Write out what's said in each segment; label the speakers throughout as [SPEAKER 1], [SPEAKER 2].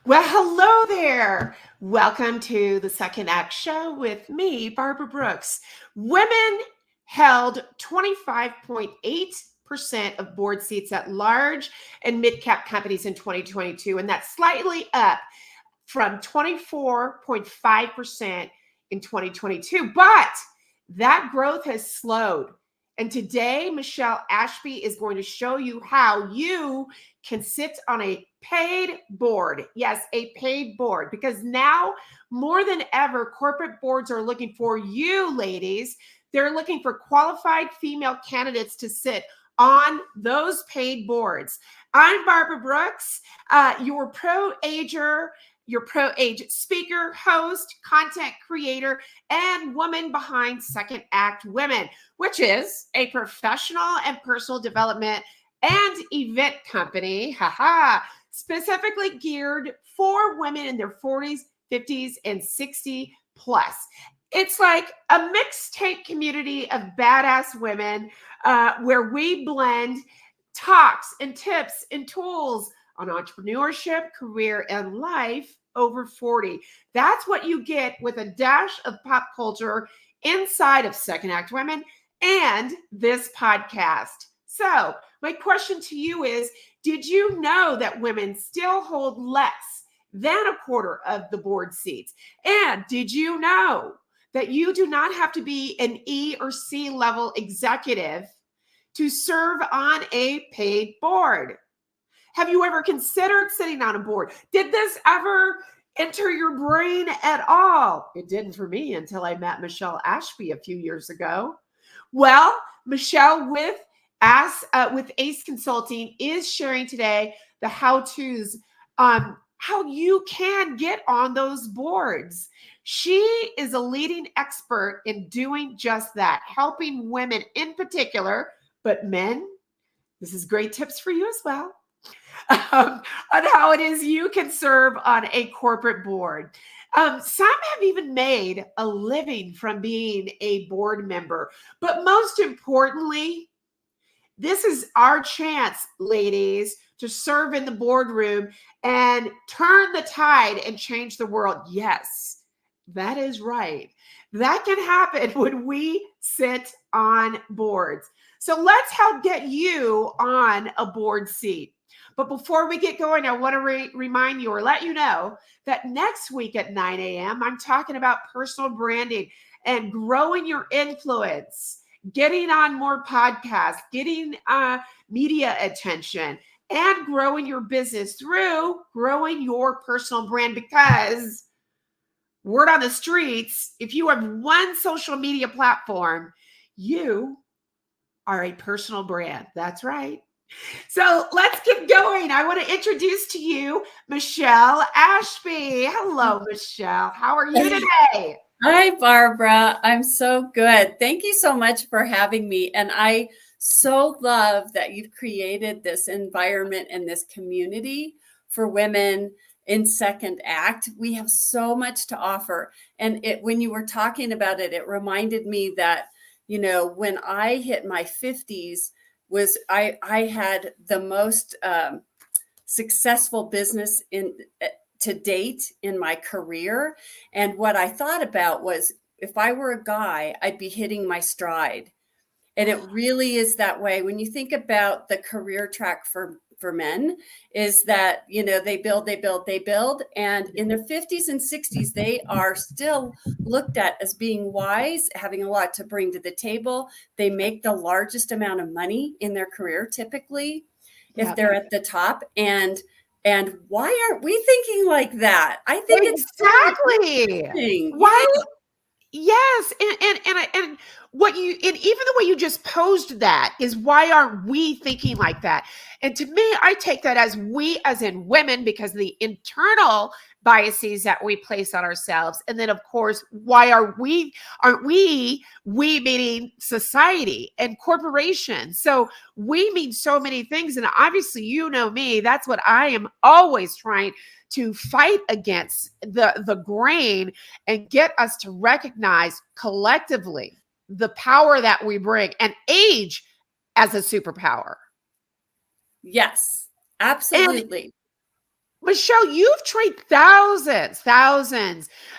[SPEAKER 1] Well, hello there. Welcome to the Second Act Show with me, Barbara Brooks. Women held 25.8% of board seats at large and mid-cap companies in 2022, and that's slightly up from 24.5% in 2022. But that growth has slowed. And today, Michele Ashby is going to show you how you can sit on a paid board. Yes, a paid board, because now more than ever, corporate boards are looking for you, ladies. They're looking for qualified female candidates to sit on those paid boards. I'm Barbara Brooks, your pro-age speaker, host, content creator, and woman behind Second Act Women, which is a professional and personal development and event company, specifically geared for women in their 40s, 50s, and 60 plus. It's like a mixtape community of badass women where we blend talks and tips and tools on entrepreneurship, career, and life over 40. That's what you get with a dash of pop culture inside of Second Act Women and this podcast. So, my question to you is, did you know that women still hold less than a quarter of the board seats? And did you know that you do not have to be an E or C level executive to serve on a paid board? Have you ever considered sitting on a board? Did this ever enter your brain at all? It didn't for me until I met Michele Ashby a few years ago. Well, Michele with Ace Consulting is sharing today the how-tos on how you can get on those boards. She is a leading expert in doing just that, helping women in particular, but men. This is great tips for you as well. On how it is you can serve on a corporate board. Some have even made a living from being a board member. But most importantly, this is our chance, ladies, to serve in the boardroom and turn the tide and change the world. Yes, that is right. That can happen when we sit on boards. So let's help get you on a board seat. But before we get going, I want to remind you or let you know that next week at 9 a.m., I'm talking about personal branding and growing your influence, getting on more podcasts, getting media attention, and growing your business through growing your personal brand. Because word on the streets, if you have one social media platform, you are a personal brand. That's right. So let's keep going. I want to introduce to you Michele Ashby. Hello, Michele. How are you today?
[SPEAKER 2] Hi, Barbara. I'm so good. Thank you so much for having me. And I so love that you've created this environment and this community for women in Second Act. We have so much to offer. And when you were talking about it, it reminded me that, when I hit my 50s, I had the most successful business to date in my career. And what I thought about was, if I were a guy, I'd be hitting my stride. And it really is that way. When you think about the career track for men, is that, they build. And in their 50s and 60s, they are still looked at as being wise, having a lot to bring to the table. They make the largest amount of money in their career, typically, if they're at the top. And why aren't we thinking like that? I think
[SPEAKER 1] exactly.
[SPEAKER 2] It's
[SPEAKER 1] Why? Yes, and what you and even the way you just posed that is, why aren't we thinking like that? And to me, I take that as we, as in women, because the internal biases that we place on ourselves, and then of course, why aren't we meaning society and corporations? So we mean so many things, and obviously, you know me, that's what I am always trying to fight against, the grain, and get us to recognize collectively the power that we bring, and age as a superpower.
[SPEAKER 2] Yes, absolutely.
[SPEAKER 1] Michele, you've trained thousands,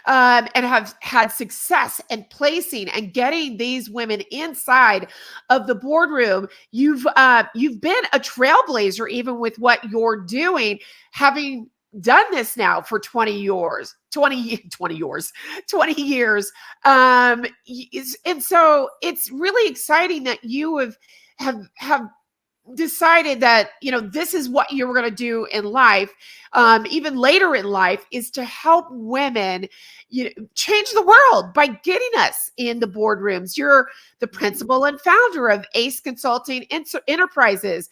[SPEAKER 1] and have had success in placing and getting these women inside of the boardroom. You've been a trailblazer even with what you're doing, having done this now for 20 years, 20 years, 20 years. And so it's really exciting that you have decided that this is what you were going to do in life, even later in life, is to help women change the world by getting us in the boardrooms. You're the principal and founder of Ace Consulting Enterprises,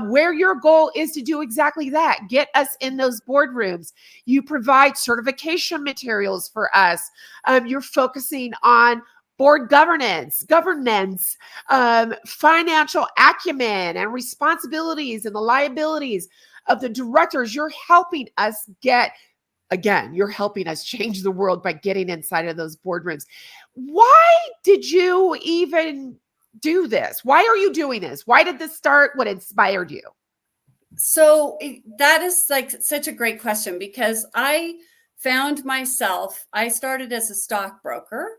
[SPEAKER 1] where your goal is to do exactly that, get us in those boardrooms. You provide certification materials for us. You're focusing on board governance, financial acumen and responsibilities and the liabilities of the directors. You're helping us you're helping us change the world by getting inside of those boardrooms. Why did you even do this? Why are you doing this? Why did this start? What inspired you?
[SPEAKER 2] So that is like such a great question, because I found myself, I started as a stockbroker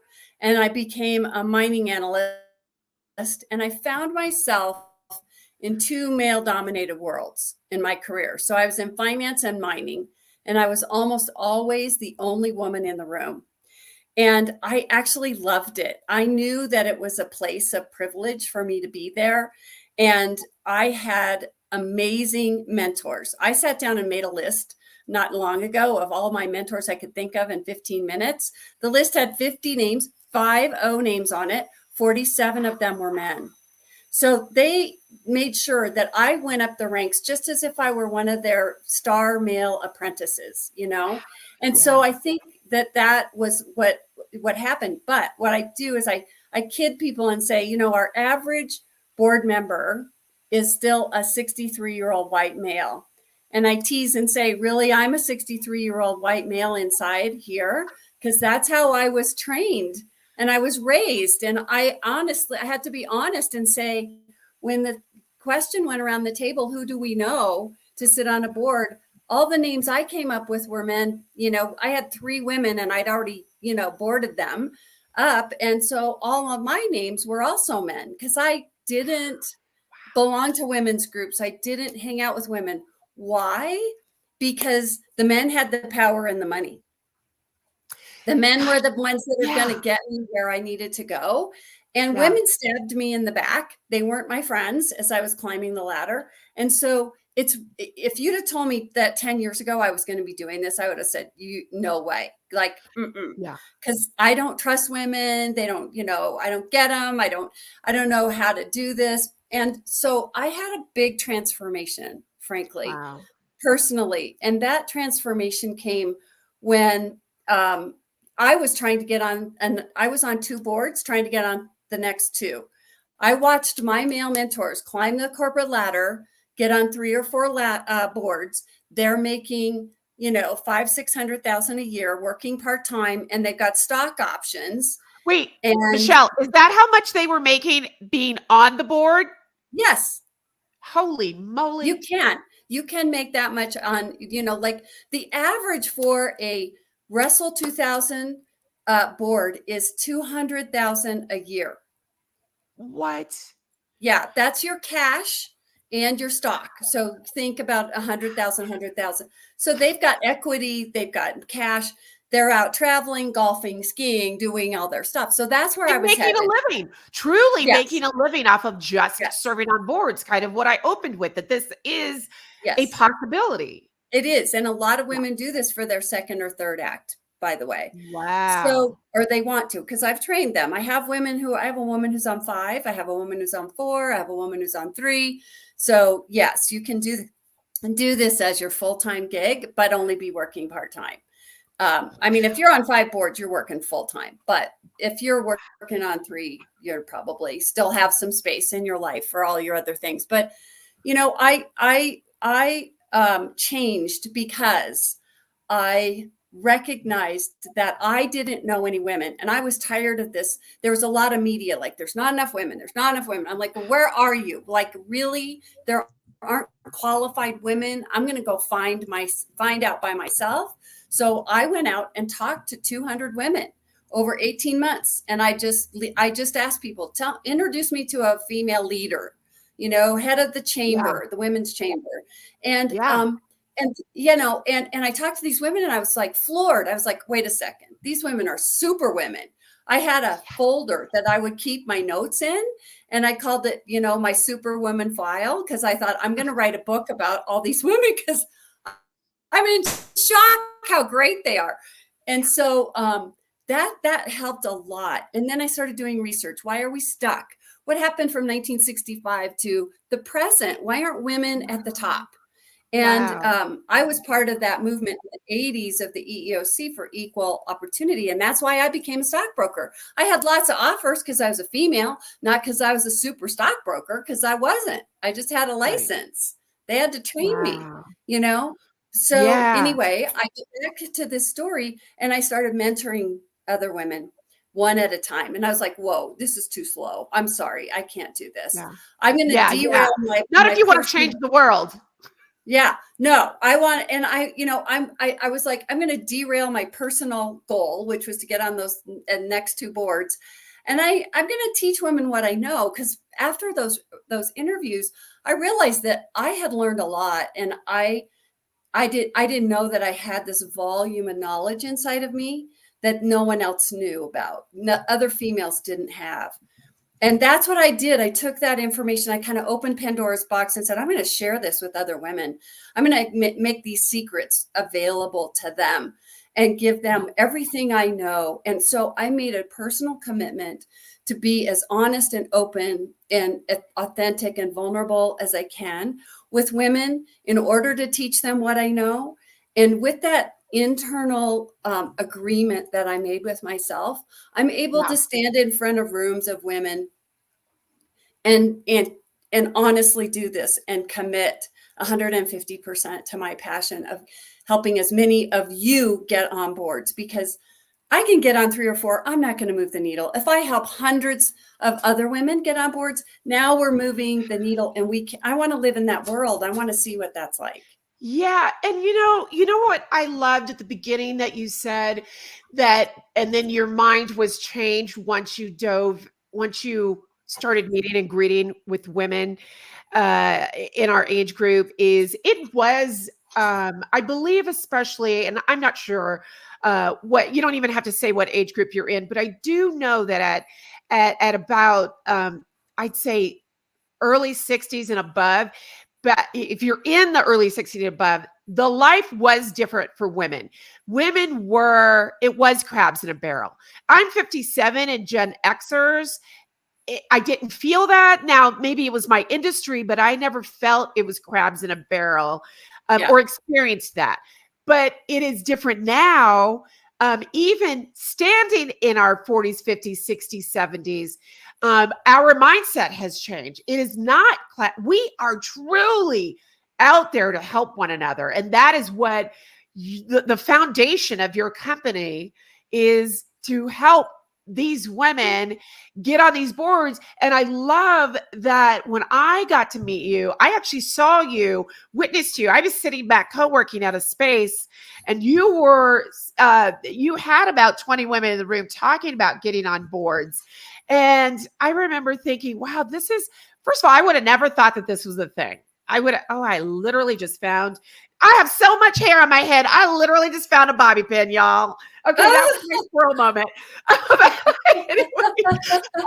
[SPEAKER 2] and I became a mining analyst, and I found myself in two male dominated worlds in my career. So I was in finance and mining, and I was almost always the only woman in the room. And I actually loved it. I knew that it was a place of privilege for me to be there. And I had amazing mentors. I sat down and made a list not long ago of all my mentors I could think of in 15 minutes. The list had 50 names, 50 names on it. 47 of them were men. So they made sure that I went up the ranks just as if I were one of their star male apprentices, And so I think that was what happened. But what I do is I kid people and say, our average board member is still a 63-year-old white male. And I tease and say, really, I'm a 63-year-old white male inside here, because that's how I was trained and I was raised. And I had to be honest and say, when the question went around the table, who do we know to sit on a board? All the names I came up with were men. I had 3 women and I'd already, boarded them up. And so all of my names were also men, because I didn't belong to women's groups. I didn't hang out with women. Why? Because the men had the power and the money. The men were the ones that are going to get me where I needed to go. And women stabbed me in the back. They weren't my friends as I was climbing the ladder. And so if you'd have told me that 10 years ago I was going to be doing this, I would have said, no way. Like, because I don't trust women. They don't, I don't get them. I don't know how to do this. And so I had a big transformation, frankly, personally. And that transformation came when I was trying to get on, and I was on 2 boards trying to get on the next 2. I watched my male mentors climb the corporate ladder, get on 3 or 4 boards. They're making, $500,000-$600,000 a year, working part-time, and they've got stock options.
[SPEAKER 1] Wait, Michele, is that how much they were making being on the board?
[SPEAKER 2] Yes.
[SPEAKER 1] Holy moly.
[SPEAKER 2] You can make that much on, like the average for a Russell 2000 board is $200,000 a year.
[SPEAKER 1] What?
[SPEAKER 2] Yeah, that's your cash and your stock. So think about 100,000. So they've got equity, they've got cash. They're out traveling, golfing, skiing, doing all their stuff. So that's where I was
[SPEAKER 1] making
[SPEAKER 2] headed.
[SPEAKER 1] a living, truly making a living off of just serving on boards, kind of what I opened with, that this is a possibility.
[SPEAKER 2] It is. And a lot of women do this for their second or third act, by the way.
[SPEAKER 1] Wow.
[SPEAKER 2] So, or they want to, because I've trained them. I have a woman who's on 5. I have a woman who's on 4. I have a woman who's on 3. So yes, you can do this as your full-time gig, but only be working part-time. I mean, if you're on 5 boards, you're working full-time, but if you're working on 3, you're probably still have some space in your life for all your other things. But, I changed because I recognized that I didn't know any women, and I was tired of this. There was a lot of media, like, there's not enough women. I'm like, well, where are you? Like, really, there aren't qualified women. I'm going to go find out by myself. So I went out and talked to 200 women over 18 months. And I just asked people, introduce me to a female leader, head of the chamber, the women's chamber. And, and I talked to these women and I was like floored. I was like, wait a second, these women are super women. I had a folder that I would keep my notes in, and I called it, my Superwoman file, because I thought I'm going to write a book about all these women because I'm in shock how great they are. And so that helped a lot. And then I started doing research. Why are we stuck? What happened from 1965 to the present? Why aren't women at the top? And I was part of that movement in the 80s of the EEOC for equal opportunity. And that's why I became a stockbroker. I had lots of offers because I was a female, not because I was a super stockbroker, because I wasn't. I just had a license. They had to train me, So anyway, I get back to this story and I started mentoring other women one at a time. And I was like, whoa, this is too slow. I'm sorry. I can't do this. I'm going to derail my
[SPEAKER 1] Not if you want to change the world.
[SPEAKER 2] Yeah, no, I want, and I was like, I'm going to derail my personal goal, which was to get on those next two boards. And I'm going to teach women what I know. Because after those interviews, I realized that I had learned a lot. And I didn't know that I had this volume of knowledge inside of me that no one else knew about. Other females didn't have. And that's what I did. I took that information, I kind of opened Pandora's box and said, I'm going to share this with other women. I'm going to make these secrets available to them and give them everything I know. And so I made a personal commitment to be as honest and open and authentic and vulnerable as I can with women in order to teach them what I know. And with that internal agreement that I made with myself, I'm able to stand in front of rooms of women and honestly do this and commit 150% to my passion of helping as many of you get on boards, because I can get on 3 or 4. I'm not going to move the needle. If I help hundreds of other women get on boards, now we're moving the needle, and I want to live in that world. I want to see what that's like.
[SPEAKER 1] Yeah. And you know what I loved at the beginning that you said that, and then your mind was changed once you started meeting and greeting with women in our age group, is it was, I believe, especially, and I'm not sure what, you don't even have to say what age group you're in, but I do know that at about, I'd say early 60s and above, but if you're in the early 60s and above, the life was different for women. It was crabs in a barrel. I'm 57 and Gen Xers. I didn't feel that. Now, maybe it was my industry, but I never felt it was crabs in a barrel or experienced that. But it is different now. Even standing in our 40s, 50s, 60s, 70s, our mindset has changed. It is not, we are truly out there to help one another. And that is what the foundation of your company is, to help these women get on these boards. And I love that when I got to meet you, I actually saw you, witnessed you. I was sitting back co-working at a space, and you had about 20 women in the room talking about getting on boards. And I remember thinking, wow, first of all, I would have never thought that this was a thing. I literally just found, I have so much hair on my head. I literally just found a bobby pin, y'all. Okay, that was my squirrel moment. Anyway,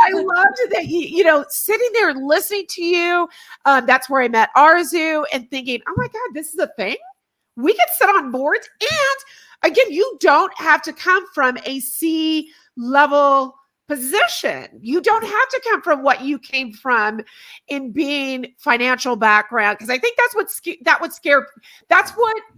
[SPEAKER 1] I loved that, sitting there listening to you. That's where I met Arzu, and thinking, oh my God, this is a thing. We can sit on boards. And again, you don't have to come from a C-level position. You don't have to come from what you came from in being financial background, because I think that's what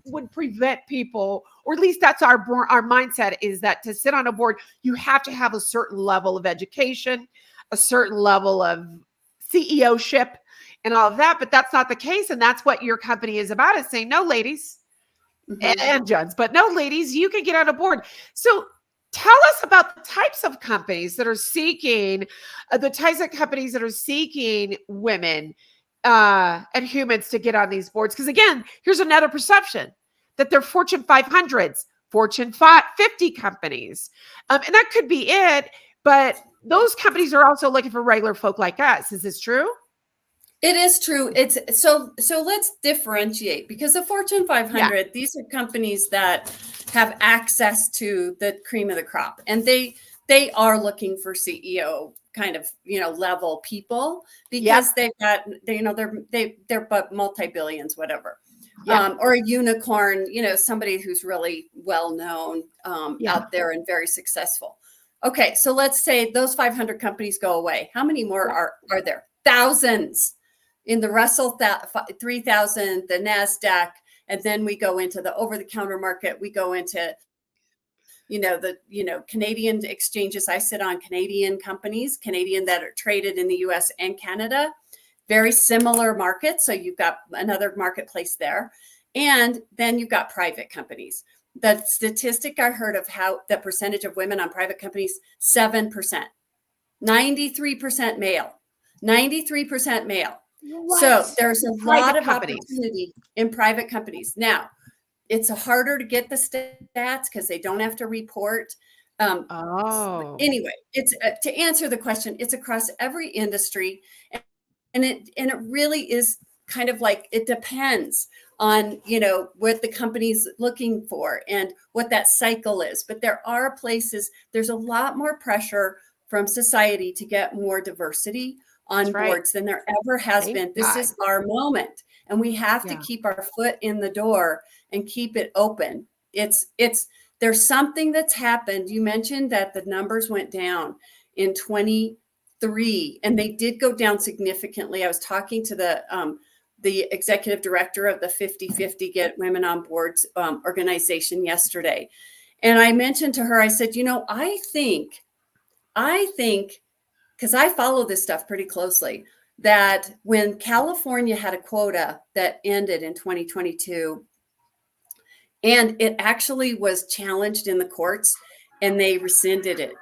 [SPEAKER 1] would prevent people, or at least that's our mindset, is that to sit on a board, you have to have a certain level of education, a certain level of CEO-ship and all of that. But that's not the case. And that's what your company is about, is saying, no, ladies and gents, but no, ladies, you can get on a board. So tell us about the types of companies that are seeking women and humans to get on these boards. Because again, here's another perception that they're Fortune 500s, Fortune 50 companies. And that could be it. But those companies are also looking for regular folk like us. Is this true?
[SPEAKER 2] It is true. It's so let's differentiate, because the Fortune 500, these are companies that have access to the cream of the crop, and they are looking for CEO kind of, level people, because they've got, they're but multi-billions, whatever. Or a unicorn, somebody who's really well known out there and very successful. Okay, so let's say those 500 companies go away. How many more are there? Thousands. In the Russell 3000, the NASDAQ, and then we go into the over-the-counter market. We go into, Canadian exchanges. I sit on Canadian companies, Canadian that are traded in the US and Canada, very similar markets. So you've got another marketplace there. And then you've got private companies. The statistic I heard of how the percentage of women on private companies, 7%, 93% male, 93% male.
[SPEAKER 1] What?
[SPEAKER 2] So there's a lot of opportunity in private companies. Now, it's harder to get the stats because they don't have to report. Anyway, it's to answer the question, it's across every industry, and it really is kind of like, it depends on what the company's looking for and what that cycle is. But there are places, there's a lot more pressure from society to get more diversity on boards than there ever has been. This is our moment, and we have to keep our foot in the door and keep it open. There's something that's happened. You mentioned that the numbers went down in 23, and they did go down significantly. I was talking to the executive director of the 50-50 Get Women on Boards organization yesterday, and I mentioned to her, I said, I think, because I follow this stuff pretty closely, that when California had a quota that ended in 2022, and it actually was challenged in the courts, and they rescinded it.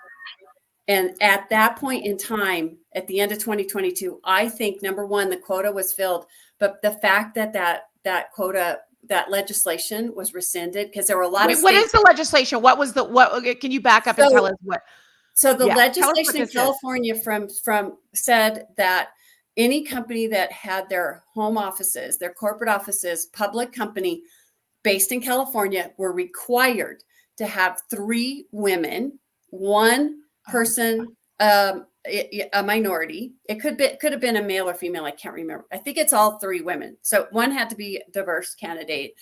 [SPEAKER 2] And at that point in time, at the end of 2022, I think, number one, the quota was filled, but the fact that quota, that legislation was rescinded, because there were a lot of states.
[SPEAKER 1] What is the legislation? Can you back up and tell us what?
[SPEAKER 2] So the legislation in California from said that any company that had their home offices, their corporate offices, public company based in California, were required to have 3 women, 1 person, a minority. It could have been a male or female. I can't remember. I think it's all 3 women. So one had to be a diverse candidate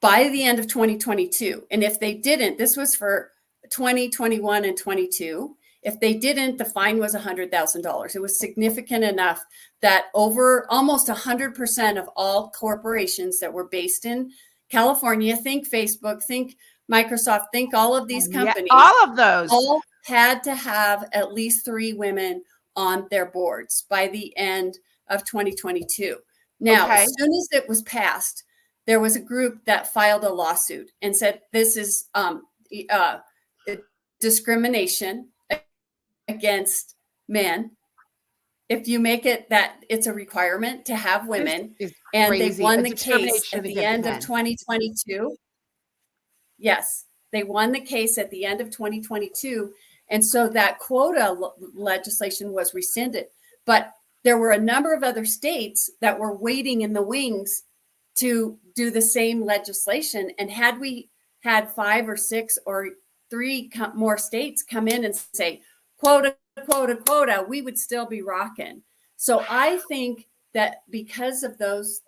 [SPEAKER 2] by the end of 2022. And if they didn't, this was for 2021 and 22. If they didn't, the fine was $100,000. It was significant enough that over almost 100% of all corporations that were based in California, think Facebook, think Microsoft, think all of these companies,
[SPEAKER 1] all of those,
[SPEAKER 2] all had to have at least 3 women on their boards by the end of 2022. Now, as soon as it was passed, there was a group that filed a lawsuit and said this is discrimination against men if you make it that it's a requirement to have women. And they won the case at the end of 2022. Yes, they won the case at the end of 2022. And so that quota legislation was rescinded. But there were a number of other states that were waiting in the wings to do the same legislation. And had we had 5 or 6 or 3 more states come in and say, quota, quota, quota, we would still be rocking. So I think that because of those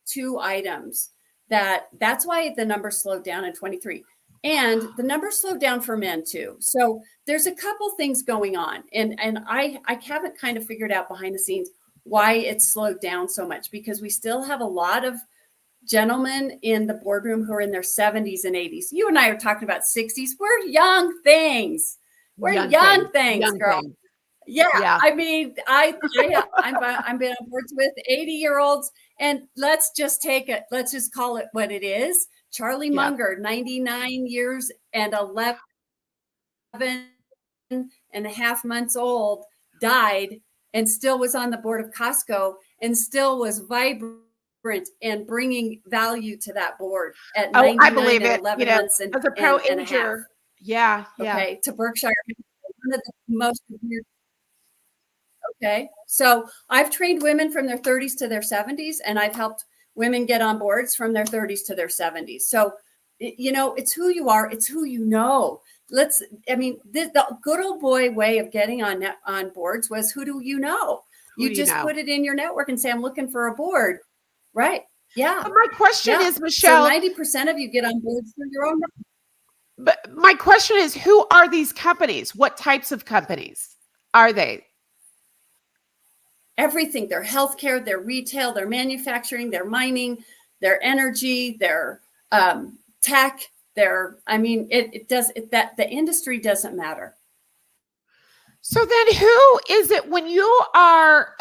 [SPEAKER 2] 2 items, that's why the numbers slowed down in 23. And the numbers slowed down for men too. So there's a couple things going on. And I haven't kind of figured out behind the scenes why it's slowed down so much, because we still have a lot of gentlemen in the boardroom who are in their 70s and 80s. You and I are talking about 60s. We're young things. We're young things, girl. Yeah. I mean, I've been on boards with 80-year-olds, and let's just call it what it is. Charlie Munger, 99 years and 11 and a half months old, died and still was on the board of Costco. and still was vibrant and bringing value to that board at
[SPEAKER 1] Oh, I
[SPEAKER 2] 99
[SPEAKER 1] believe
[SPEAKER 2] and
[SPEAKER 1] it.
[SPEAKER 2] 11 months
[SPEAKER 1] As a pro
[SPEAKER 2] and a half.
[SPEAKER 1] ager. Yeah.
[SPEAKER 2] Okay. To Berkshire. One of the most okay. So I've trained women from their 30s to their 70s, and I've helped women get on boards from their 30s to their 70s. So, it's who you are. It's who you know. The good old boy way of getting on boards was, who do you know?
[SPEAKER 1] Who
[SPEAKER 2] You
[SPEAKER 1] do you
[SPEAKER 2] just
[SPEAKER 1] know?
[SPEAKER 2] put it in your network and say, I'm looking for a board. Right. Yeah.
[SPEAKER 1] But my question
[SPEAKER 2] Yeah.
[SPEAKER 1] is, Michele.
[SPEAKER 2] So 90% of you get on boards through your own.
[SPEAKER 1] But my question is, who are these companies? What types of companies are they?
[SPEAKER 2] Everything. Their healthcare, their retail, their manufacturing, their mining, their energy, their tech, that the industry doesn't matter.
[SPEAKER 1] So then who is it when you are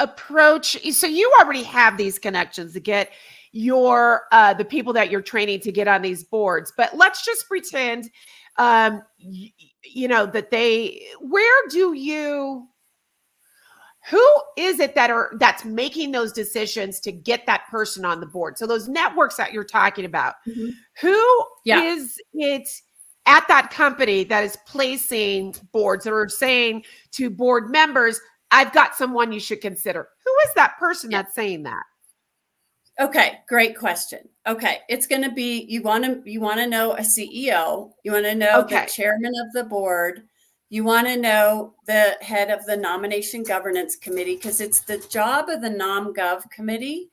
[SPEAKER 1] so you already have these connections to get the people that you're training to get on these boards, but let's just pretend who is it that's making those decisions to get that person on the board? So those networks that you're talking about, who is it at that company that is placing boards that are saying to board members, I've got someone you should consider? Who is that person that's saying that?
[SPEAKER 2] Okay, great question. Okay, it's going to be, you want to know a CEO, you want to know the chairman of the board, you want to know the head of the nomination governance committee, because it's the job of the Nom Gov committee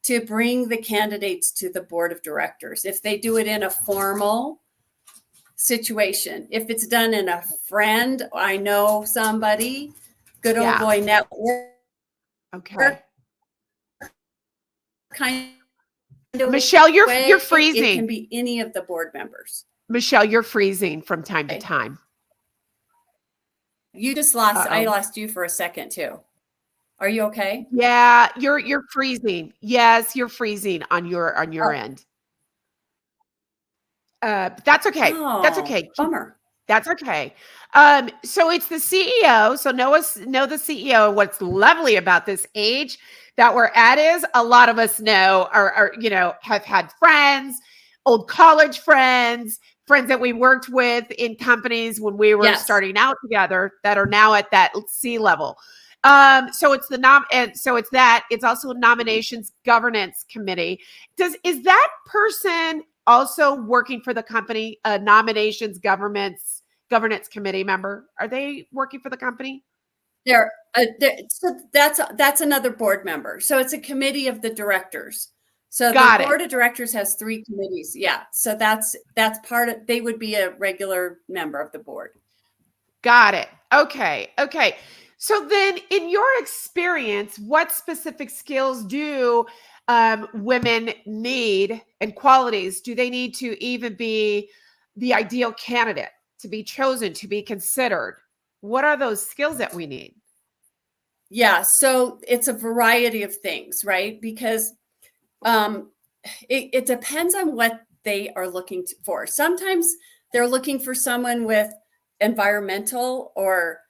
[SPEAKER 2] to bring the candidates to the board of directors. If they do it in a formal situation, if it's done in a friend, I know somebody, good old boy network.
[SPEAKER 1] Okay.
[SPEAKER 2] Kind of
[SPEAKER 1] Michele, you're freezing.
[SPEAKER 2] It can be any of the board members.
[SPEAKER 1] Michele, you're freezing from time to time.
[SPEAKER 2] You just lost. I lost you for a second too. Are you okay?
[SPEAKER 1] Yeah, you're freezing. Yes, you're freezing on your end. That's okay. That's okay.
[SPEAKER 2] Bummer.
[SPEAKER 1] That's okay. So it's the CEO. So know the CEO. What's lovely about this age that we're at is a lot of us know have had friends, old college friends that we worked with in companies when we were starting out together that are now at that C level. So it's it's also a nominations governance committee. Is that person also working for the company, a nominations governance committee member? Are they working for the company?
[SPEAKER 2] So that's another board member. So it's a committee of the directors. So the board of directors has 3 committees. Yeah. So that's part of, they would be a regular member of the board.
[SPEAKER 1] Got it. Okay. So then in your experience, what specific skills do women need, and qualities do they need to even be the ideal candidate, to be chosen, to be considered? What are those skills that we need?
[SPEAKER 2] Yeah, so it's a variety of things, right? Because it depends on what they are looking for. Sometimes they're looking for someone with environmental or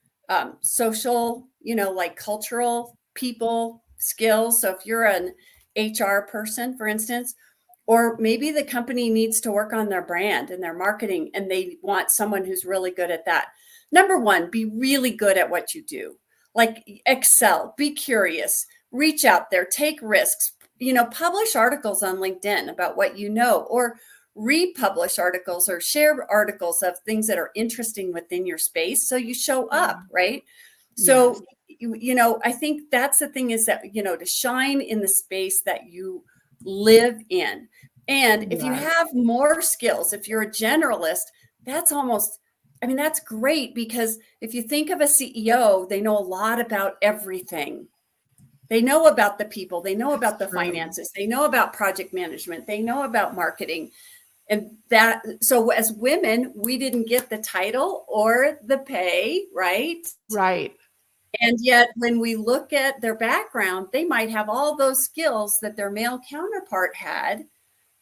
[SPEAKER 2] social, like cultural people skills. So if you're an HR person, for instance, or maybe the company needs to work on their brand and their marketing, and they want someone who's really good at that. Number one, be really good at what you do. Like excel, be curious, reach out there, take risks, publish articles on LinkedIn about what you know, or republish articles or share articles of things that are interesting within your space. So you show up, right? So, I think that's the thing, is that, to shine in the space that you live in. And if you have more skills, if you're a generalist, that's great, because if you think of a CEO, they know a lot about everything. They know about the people, they know about the finances, they know about project management, they know about marketing. And so as women, we didn't get the title or the pay, right?
[SPEAKER 1] Right.
[SPEAKER 2] And yet when we look at their background, they might have all those skills that their male counterpart had,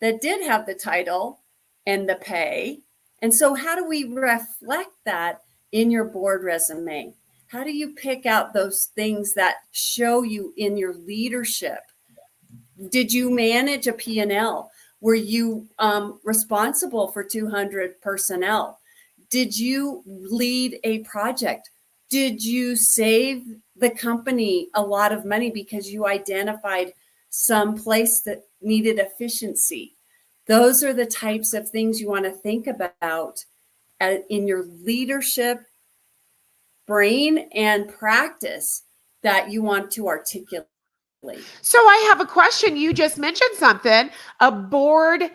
[SPEAKER 2] that did have the title and the pay. And so how do we reflect that in your board resume? How do you pick out those things that show you in your leadership? Did you manage a P&L? Were you responsible for 200 personnel? Did you lead a project? Did you save the company a lot of money because you identified some place that needed efficiency? Those are the types of things you want to think about in your leadership brain and practice that you want to articulate.
[SPEAKER 1] So I have a question. You just mentioned something, a board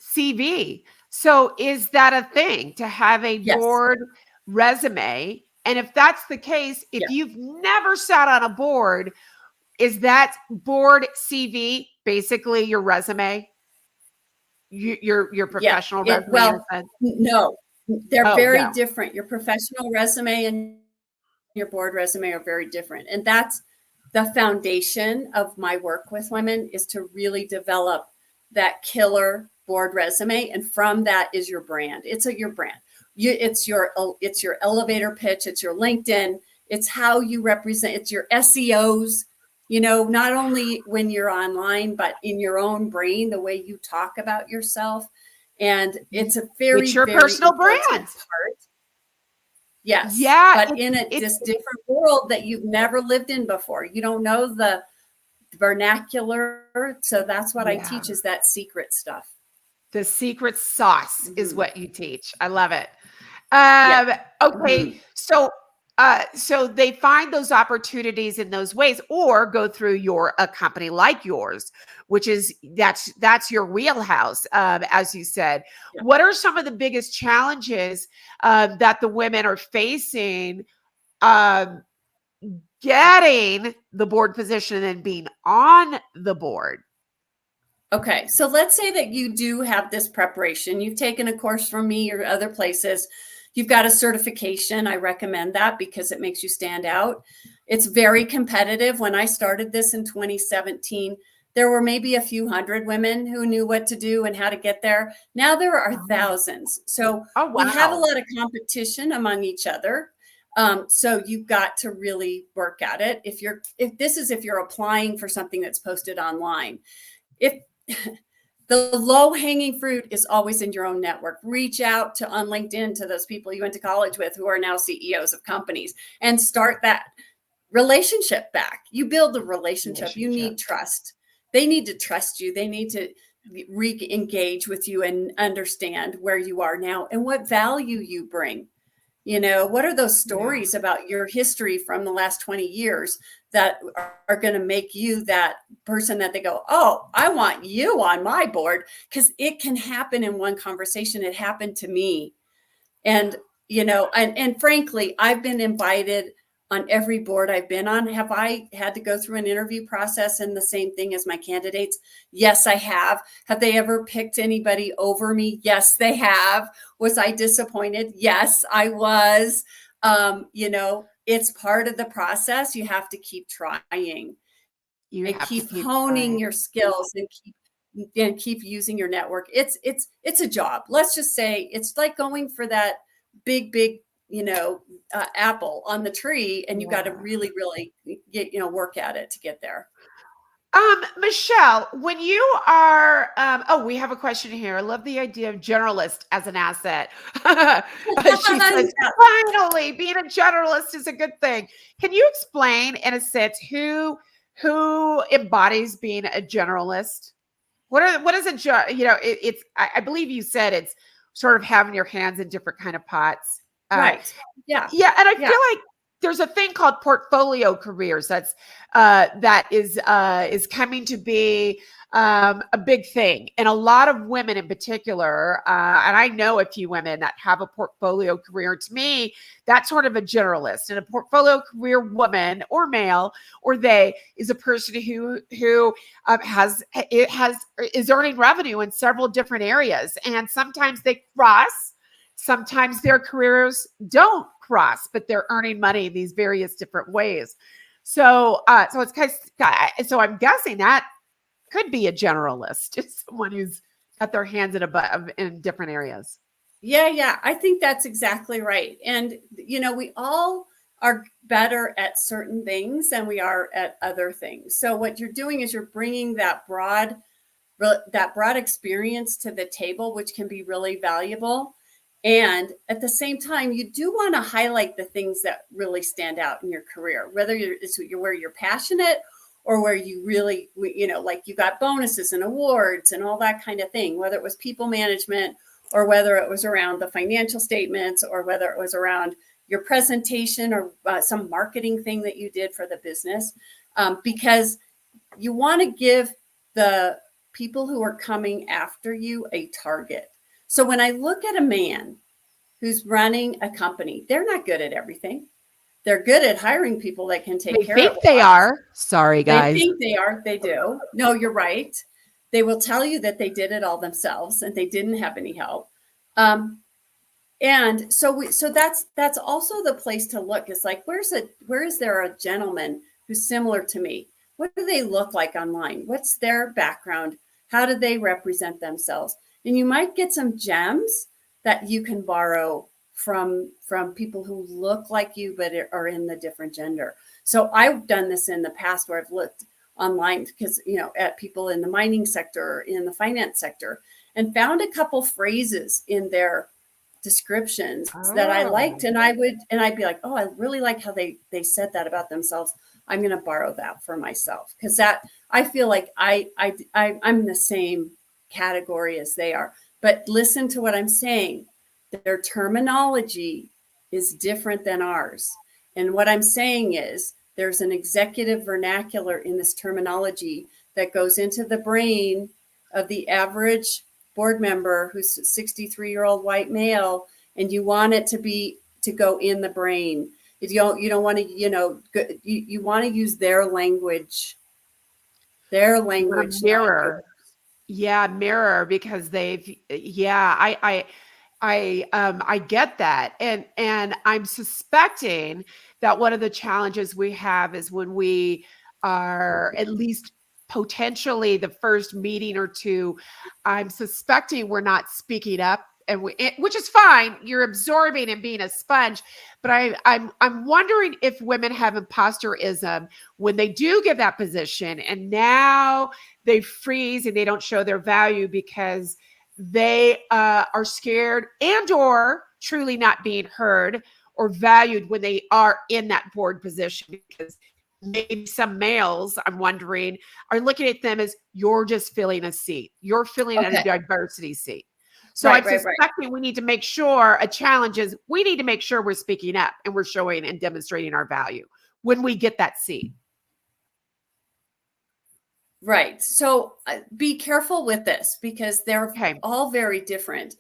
[SPEAKER 1] CV. So is that a thing to have a
[SPEAKER 2] Yes.
[SPEAKER 1] board resume? And if that's the case, if
[SPEAKER 2] Yes.
[SPEAKER 1] you've never sat on a board, is that board CV basically your resume? Your
[SPEAKER 2] Yeah.
[SPEAKER 1] professional resume, in a sense?
[SPEAKER 2] No, they're
[SPEAKER 1] Oh,
[SPEAKER 2] very
[SPEAKER 1] no.
[SPEAKER 2] different. Your professional resume and your board resume are very different. And that's the foundation of my work with women, is to really develop that killer board resume. And from that is your brand. It's your brand. It's your elevator pitch. It's your LinkedIn. It's how you represent. It's your SEOs. Not only when you're online, but in your own brain, the way you talk about yourself. And it's a very,
[SPEAKER 1] It's your
[SPEAKER 2] very
[SPEAKER 1] personal
[SPEAKER 2] important
[SPEAKER 1] brand.
[SPEAKER 2] part. Yes.
[SPEAKER 1] Yeah.
[SPEAKER 2] But in this different world that you've never lived in before. You don't know the vernacular. So that's what I teach, is that secret stuff.
[SPEAKER 1] The secret sauce is what you teach. I love it. Okay. So they find those opportunities in those ways, or go through a company like yours, which is that's your wheelhouse, as you said.
[SPEAKER 2] Yeah.
[SPEAKER 1] What are some of the biggest challenges that the women are facing getting the board position and being on the board?
[SPEAKER 2] Okay, so let's say that you do have this preparation. You've taken a course from me or other places. You've got a certification. I recommend that because it makes you stand out. It's very competitive. When I started this in 2017, there were maybe a few hundred women who knew what to do and how to get there. Now there are thousands. So we have a lot of competition among each other. So you've got to really work at it. If you're applying for something that's posted online, if the low-hanging fruit is always in your own network. Reach out on LinkedIn to those people you went to college with who are now CEOs of companies and start that relationship back. You build a relationship. You need trust. They need to trust you. They need to re-engage with you and understand where you are now and what value you bring. What are those stories about your history from the last 20 years that are going to make you that person that they go, oh, I want you on my board? Because it can happen in one conversation. It happened to me. And, and frankly, I've been invited on every board I've been on. Have I had to go through an interview process and the same thing as my candidates? Yes, I have. Have they ever picked anybody over me? Yes, they have. Was I disappointed? Yes, I was. It's part of the process. You have to keep trying. You keep honing your skills and keep using your network. It's a job. Let's just say it's like going for that big apple on the tree, and you got to really, really work at it to get there.
[SPEAKER 1] Michele, when you are, we have a question here. I love the idea of generalist as an asset. She says, finally, being a generalist is a good thing. Can you explain, in a sense, who embodies being a generalist? What is it's, I believe you said it's sort of having your hands in different kind of pots.
[SPEAKER 2] Right. Yeah.
[SPEAKER 1] Yeah. And I feel like there's a thing called portfolio careers that is coming to be a big thing, and a lot of women in particular, and I know a few women that have a portfolio career. To me, that's sort of a generalist, and a portfolio career woman or male or they is a person who is earning revenue in several different areas, and sometimes they cross. Sometimes their careers don't cross, but they're earning money in these various different ways. So it's kind of, so I'm guessing that could be a generalist, someone who's got their hands in different areas.
[SPEAKER 2] Yeah. I think that's exactly right. And, we all are better at certain things than we are at other things. So what you're doing is you're bringing that broad experience to the table, which can be really valuable. And at the same time, you do want to highlight the things that really stand out in your career, whether it's where you're passionate or where you really, like you got bonuses and awards and all that kind of thing, whether it was people management or whether it was around the financial statements or whether it was around your presentation or some marketing thing that you did for the business, because you want to give the people who are coming after you a target. So when I look at a man who's running a company, they're not good at everything. They're good at hiring people that can take care of it.
[SPEAKER 1] They think they are. Sorry, guys.
[SPEAKER 2] They think they are. They do. No, you're right. They will tell you that they did it all themselves and they didn't have any help. And so that's also the place to look. It's like, where is there a gentleman who's similar to me? What do they look like online? What's their background? How do they represent themselves? And you might get some gems that you can borrow from people who look like you but are in the different gender. So I've done this in the past where I've looked online because at people in the mining sector, in the finance sector, and found a couple phrases in their descriptions that I liked, and I'd be like, oh, I really like how they said that about themselves. I'm going to borrow that for myself because that I feel like I'm in the same category as they are. But listen to what I'm saying. Their terminology is different than ours. And what I'm saying is there's an executive vernacular in this terminology that goes into the brain of the average board member who's a 63-year-old white male, and you want it to go in the brain. If you don't want to, you want to use their language. Their language.
[SPEAKER 1] Mirror. Yeah, mirror, because I get that. And I'm suspecting that one of the challenges we have is when we are at least potentially the first meeting or two, I'm suspecting we're not speaking up, which is fine. You're absorbing and being a sponge. But I'm wondering if women have imposterism when they do get that position and now they freeze and they don't show their value because they are scared and or truly not being heard or valued when they are in that board position, because maybe some males, I'm wondering, are looking at them as you're just filling a seat. You're filling a diversity seat. So I'm suspecting we need to make sure a challenge is we need to make sure we're speaking up and we're showing and demonstrating our value when we get that seat.
[SPEAKER 2] Right. So be careful with this because they're all very different.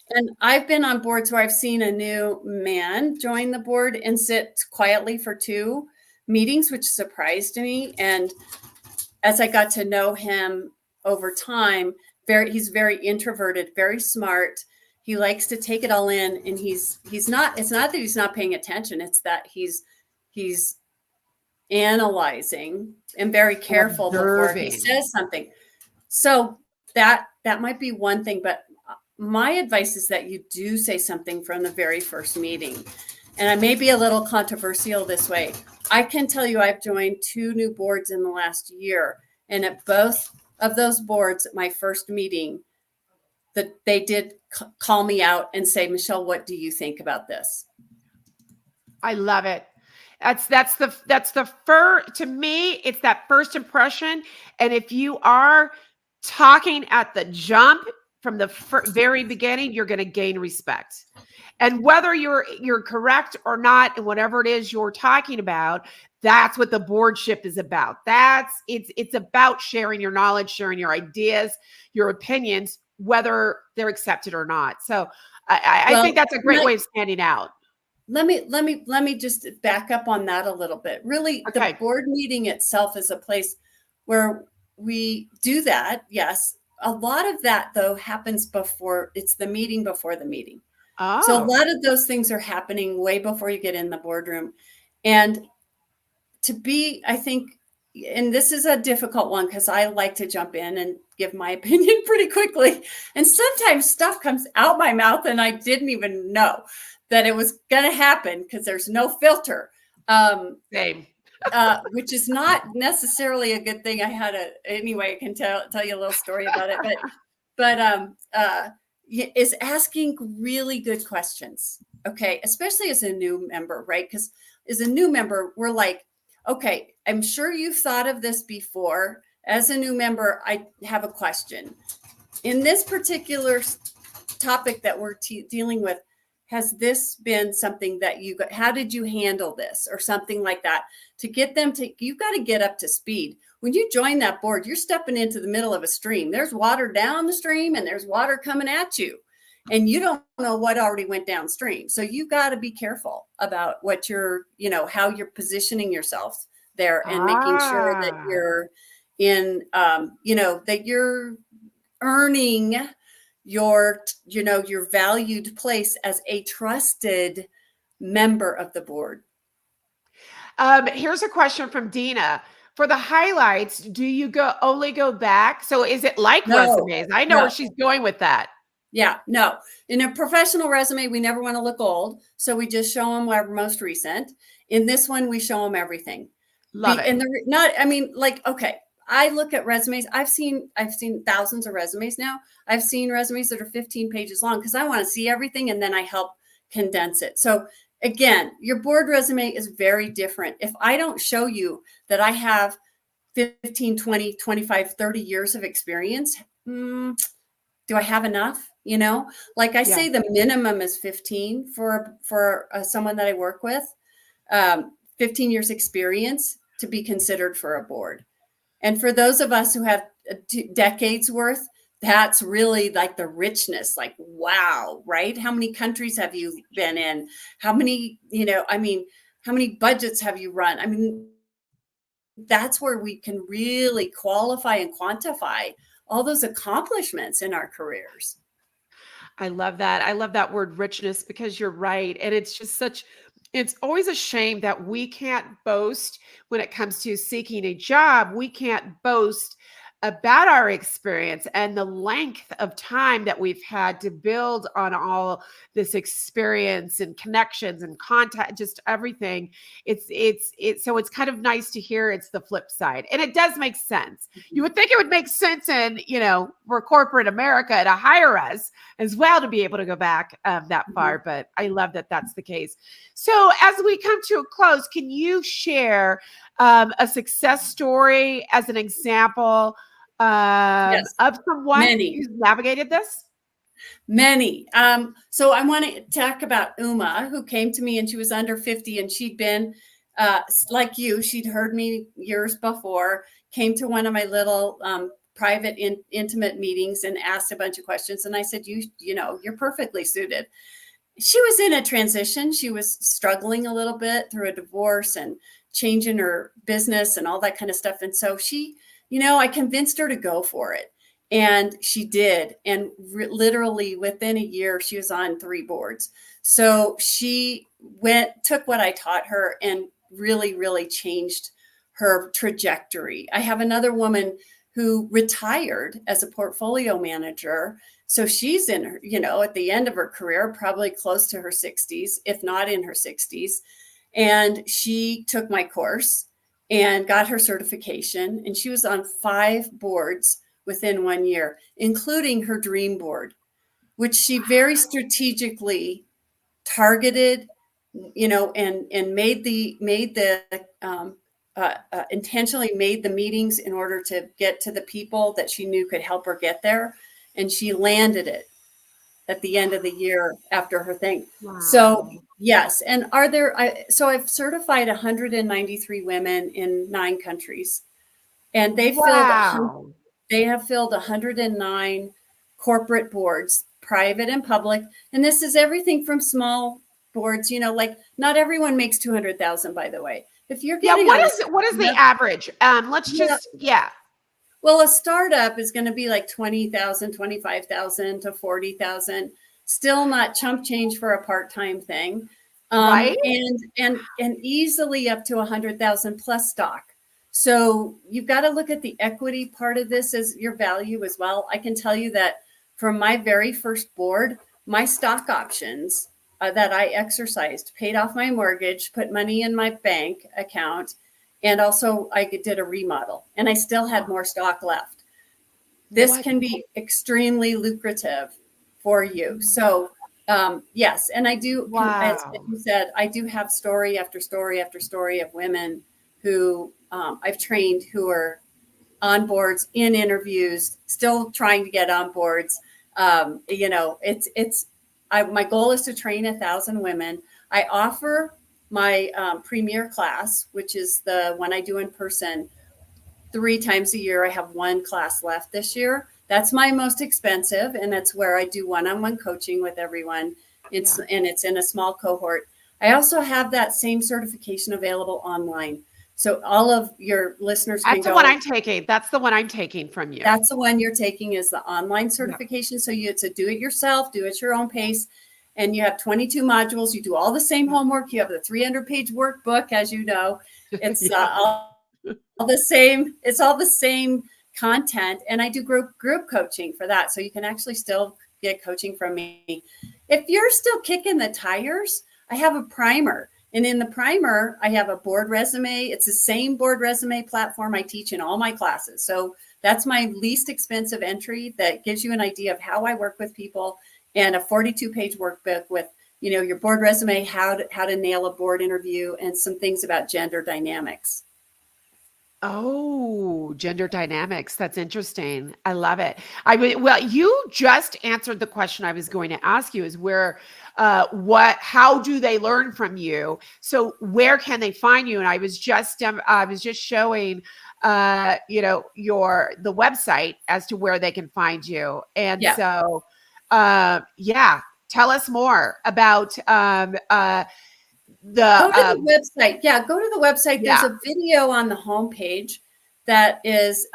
[SPEAKER 2] And I've been on boards where I've seen a new man join the board and sit quietly for 2 meetings, which surprised me. And as I got to know him over time, he's very introverted, very smart. He likes to take it all in, and it's not that he's not paying attention. It's that he's analyzing and very careful before he says something. So that might be one thing, but my advice is that you do say something from the very first meeting. And I may be a little controversial this way. I can tell you I've joined 2 new boards in the last year. And at both of those boards, at my first meeting, that they did call me out and say, Michele, what do you think about this?
[SPEAKER 1] I love it. That's the first, to me, it's that first impression. And if you are talking at the jump from the very beginning, you're going to gain respect. And whether you're correct or not, and whatever it is you're talking about, that's what the boardship is about. It's about sharing your knowledge, sharing your ideas, your opinions, whether they're accepted or not. So I think that's a great way of standing out.
[SPEAKER 2] Let me just back up on that a little bit. Really, the board meeting itself is a place where we do that. Yes. A lot of that, though, happens before. It's the meeting before the meeting. Oh. So a lot of those things are happening way before you get in the boardroom. And I think, and this is a difficult one because I like to jump in and give my opinion pretty quickly. And sometimes stuff comes out my mouth and I didn't even know that it was going to happen because there's no filter.
[SPEAKER 1] Same.
[SPEAKER 2] Which is not necessarily a good thing. Anyway, I can tell you a little story about it, but is asking really good questions. Okay. Especially as a new member, right? Because as a new member, we're like, okay, I'm sure you've thought of this before. As a new member, I have a question. In this particular topic that we're dealing with, has this been something that how did you handle this or something like that? To get them to, you got to get up to speed. When you join that board, you're stepping into the middle of a stream. There's water down the stream and there's water coming at you. And you don't know what already went downstream. So you got to be careful about what how you're positioning yourself there and making sure that you're in, that you're earning your valued place as a trusted member of the board.
[SPEAKER 1] Here's a question from Dina. For the highlights, do you only go back? So is it like resumes? I know where she's going with that.
[SPEAKER 2] Yeah, no. In a professional resume, we never want to look old. So we just show them our most recent. In this one, we show them everything.
[SPEAKER 1] Love it.
[SPEAKER 2] And okay, I look at resumes. I've seen thousands of resumes now. I've seen resumes that are 15 pages long because I want to see everything and then I help condense it. So again, your board resume is very different. If I don't show you that I have 15, 20, 25, 30 years of experience, do I have enough? Like I say, the minimum is 15 for someone that I work with, 15 years experience to be considered for a board. And for those of us who have decades worth, that's really like the richness, like, wow, right? How many countries have you been in? How many, how many budgets have you run? I mean, that's where we can really qualify and quantify all those accomplishments in our careers.
[SPEAKER 1] I love that. I love that word richness because you're right. And it's just it's always a shame that we can't boast when it comes to seeking a job. We can't boast about our experience and the length of time that we've had to build on all this experience and connections and contact, just everything. So it's kind of nice to hear it's the flip side. And it does make sense. You would think it would make sense in, for corporate America to hire us as well to be able to go back that far. But I love that that's the case. So as we come to a close, can you share a success story as an example of someone who's navigated this?
[SPEAKER 2] Many. So I want to talk about Uma, who came to me and she was under 50 and she'd been like you, she'd heard me years before, came to one of my little private intimate meetings and asked a bunch of questions. And I said, you're perfectly suited. She was in a transition. She was struggling a little bit through a divorce and changing her business and all that kind of stuff. And so she, I convinced her to go for it. And she did. And literally within a year, she was on 3 boards. So she took what I taught her and really, really changed her trajectory. I have another woman who retired as a portfolio manager. So she's in her, at the end of her career, probably close to her 60s, if not in her 60s. And she took my course and got her certification. And she was on 5 boards within 1 year, including her dream board, which she very strategically targeted, and intentionally made the meetings in order to get to the people that she knew could help her get there. And she landed it at the end of the year after her thing. Wow. So yes. And so I've certified 193 women in 9 countries, and they have filled 109 corporate boards, private and public. And this is everything from small boards, like not everyone makes 200,000, by the way. If you're getting
[SPEAKER 1] what is the average?
[SPEAKER 2] Well, a startup is going to be like 20,000, 25,000 to 40,000. Still not chump change for a part-time thing.
[SPEAKER 1] Right.
[SPEAKER 2] And easily up to 100,000 plus stock. So you've got to look at the equity part of this as your value as well. I can tell you that from my very first board, my stock options that I exercised, paid off my mortgage, put money in my bank account, and also I did a remodel, and I still had more stock left. This can be extremely lucrative for you. So yes, and I do, as you said, I do have story after story after story of women who I've trained who are on boards, in interviews, still trying to get on boards. You know, my goal is to train 1,000 women. I offer my premier class, which is the one I do in person 3 times a year. I have 1 class left this year. That's my most expensive, and that's where I do one-on-one coaching with everyone. It's in a small cohort. I also have that same certification available online. So all of your listeners can go.
[SPEAKER 1] That's the one I'm taking. That's the one I'm taking from you.
[SPEAKER 2] That's the one you're taking, is the online certification. So it's a do it yourself, do it your own pace. And you have 22 modules. You do all the same homework. You have the 300-page workbook, as you know. It's all the same. It's all the same content. And I do group coaching for that. So you can actually still get coaching from me. If you're still kicking the tires, I have a primer. And in the primer, I have a board resume. It's the same board resume platform I teach in all my classes. So that's my least expensive entry that gives you an idea of how I work with people, and a 42-page workbook with, you know, your board resume, how to nail a board interview, and some things about gender dynamics.
[SPEAKER 1] Oh, gender dynamics. That's interesting. I love it. Well, you just answered the question I was going to ask you, is how do they learn from you? So where can they find you? And I was just showing, the website as to where they can find you. And so, tell us more about,
[SPEAKER 2] go to the website. Yeah, go to the website. There's a video on the homepage that is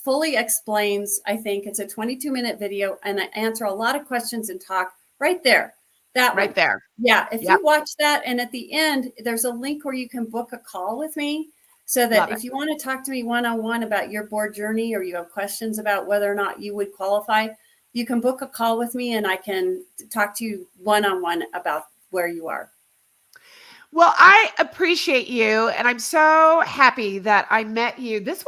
[SPEAKER 2] fully explains. I think it's a 22-minute video, and I answer a lot of questions and talk right there. That
[SPEAKER 1] right
[SPEAKER 2] one.
[SPEAKER 1] there.
[SPEAKER 2] Yeah, if you watch that, and at the end, there's a link where you can book a call with me, so that if you want to talk to me one-on-one about your board journey, or you have questions about whether or not you would qualify, you can book a call with me, and I can talk to you one-on-one about where you are.
[SPEAKER 1] Well, I appreciate you, and I'm so happy that I met you. This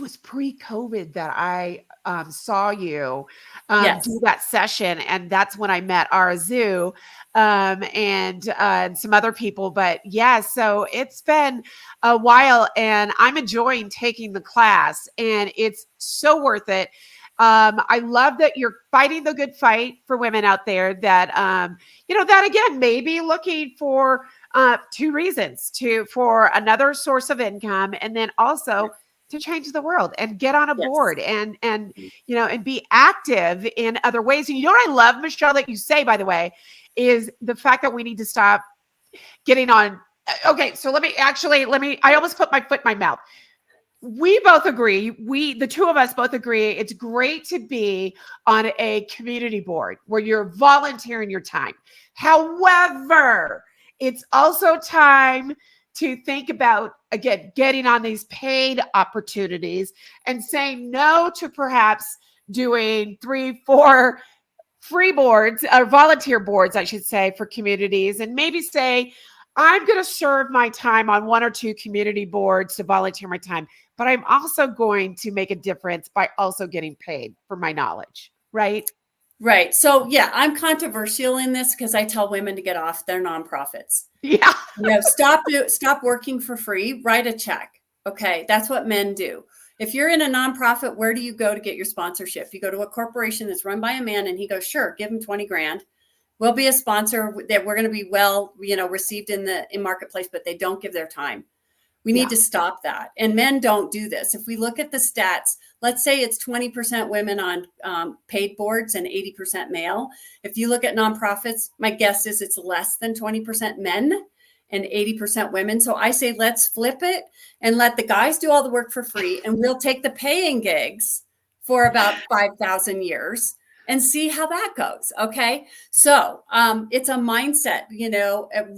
[SPEAKER 1] was pre-COVID that I saw you do that session, and that's when I met Arazu and some other people. But so it's been a while, and I'm enjoying taking the class, and it's so worth it. I love that you're fighting the good fight for women out there that, that again, maybe looking for 2 reasons: for another source of income, and then also to change the world and get on a board and be active in other ways. And you know what I love, Michele, that you say, by the way, is the fact that we need to stop getting on. Okay, so I almost put my foot in my mouth. We both agree, the 2 of us both agree, it's great to be on a community board where you're volunteering your time. However, it's also time to think about, again, getting on these paid opportunities and saying no to perhaps doing 3, 4 free boards, or volunteer boards, I should say, for communities, and maybe say, I'm going to serve my time on 1 or 2 community boards to volunteer my time, but I'm also going to make a difference by also getting paid for my knowledge, right?
[SPEAKER 2] Right. So I'm controversial in this because I tell women to get off their nonprofits.
[SPEAKER 1] Yeah.
[SPEAKER 2] Stop working for free, write a check. Okay. That's what men do. If you're in a nonprofit, where do you go to get your sponsorship? You go to a corporation that's run by a man, and he goes, sure, give him 20 grand. We'll be a sponsor, that we're going to be received in marketplace, but they don't give their time. We need to stop that. And men don't do this. If we look at the stats, let's say it's 20% women on paid boards and 80% male. If you look at nonprofits, my guess is it's less than 20% men and 80% women. So I say, let's flip it and let the guys do all the work for free, and we'll take the paying gigs for about 5,000 years and see how that goes. Okay. So it's a mindset,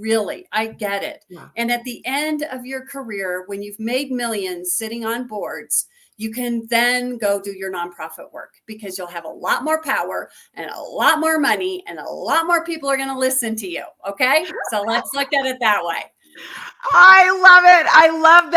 [SPEAKER 2] really, I get it. Yeah. And at the end of your career, when you've made millions sitting on boards, you can then go do your nonprofit work, because you'll have a lot more power and a lot more money, and a lot more people are going to listen to you. Okay. So let's look at it that way.
[SPEAKER 1] I love it. I love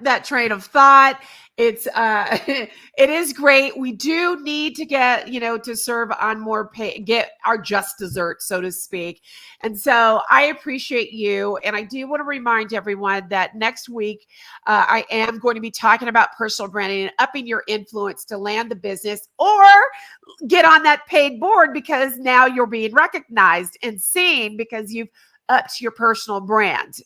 [SPEAKER 1] that train of thought. It's it is great. We do need to get, to serve on more pay, get our just dessert, so to speak. And so I appreciate you. And I do want to remind everyone that next week I am going to be talking about personal branding and upping your influence to land the business or get on that paid board, because now you're being recognized and seen because you've upped your personal brand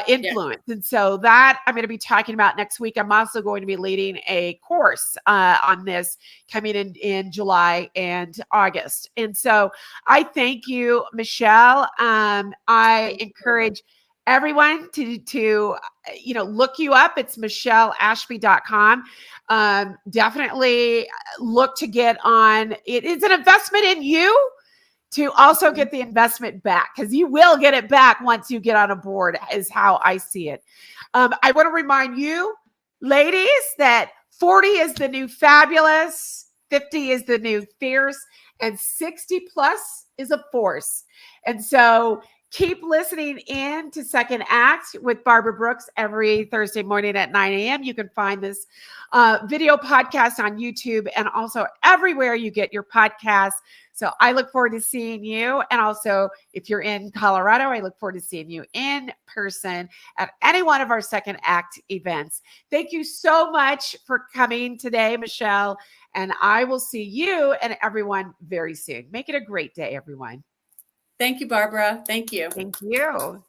[SPEAKER 1] influence. Yeah. And so that I'm going to be talking about next week. I'm also going to be leading a course on this coming in July and August. And so I thank you, Michele. I encourage everyone to look you up. It's micheleashby.com. Definitely look to get on. It is an investment in you to also get the investment back, because you will get it back once you get on a board, is how I see it. I want to remind you, ladies, that 40 is the new fabulous, 50 is the new fierce, and 60 plus is a force. And so keep listening in to Second Act with Barbara Brooks every Thursday morning at 9 a.m. You can find this video podcast on YouTube and also everywhere you get your podcasts. So I look forward to seeing you. And also, if you're in Colorado, I look forward to seeing you in person at any one of our Second Act events. Thank you so much for coming today, Michele. And I will see you and everyone very soon. Make it a great day, everyone.
[SPEAKER 2] Thank you, Barbara. Thank you.
[SPEAKER 1] Thank you.